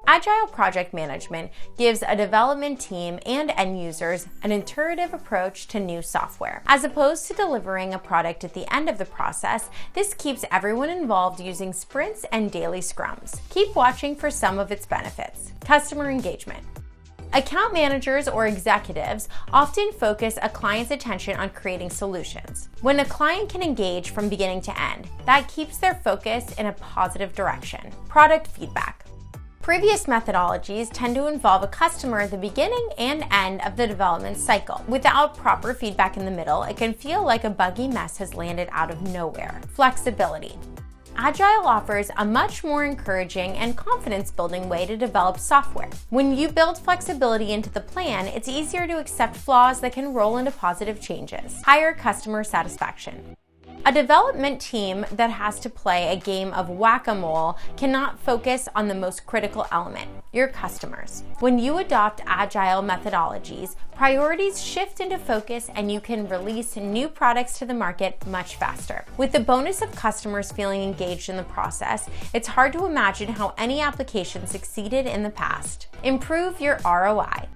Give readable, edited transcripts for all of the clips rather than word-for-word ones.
Agile project management gives a development team and end users an intuitive approach to new software. As opposed to delivering a product at the end of the process, this keeps everyone involved using sprints and daily scrums. Keep watching for some of its benefits. Customer engagement. Account managers or executives often focus a client's attention on creating solutions. When a client can engage from beginning to end, that keeps their focus in a positive direction. Product feedback. Previous methodologies tend to involve a customer at the beginning and end of the development cycle. Without proper feedback in the middle, it can feel like a buggy mess has landed out of nowhere. Flexibility. Agile offers a much more encouraging and confidence-building way to develop software. When you build flexibility into the plan, it's easier to accept flaws that can roll into positive changes. Higher customer satisfaction. A development team that has to play a game of whack-a-mole cannot focus on the most critical element, your customers. When you adopt agile methodologies, priorities shift into focus and you can release new products to the market much faster. With the bonus of customers feeling engaged in the process, it's hard to imagine how any application succeeded in the past. Improve your ROI.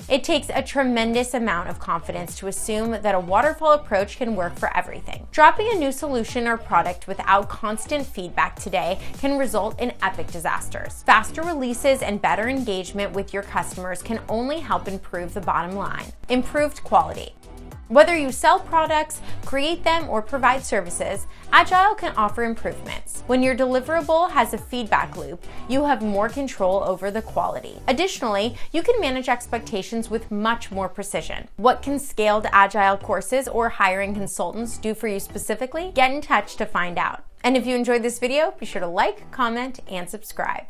It takes a tremendous amount of confidence to assume that a waterfall approach can work for everything. Dropping a new solution or product without constant feedback today can result in epic disasters. Faster releases and better engagement with your customers can only help improve the bottom line. Improved quality. Whether you sell products, create them, or provide services, Agile can offer improvements. When your deliverable has a feedback loop, you have more control over the quality. Additionally, you can manage expectations with much more precision. What can Scaled Agile courses or hiring consultants do for you specifically? Get in touch to find out. And if you enjoyed this video, be sure to like, comment, and subscribe.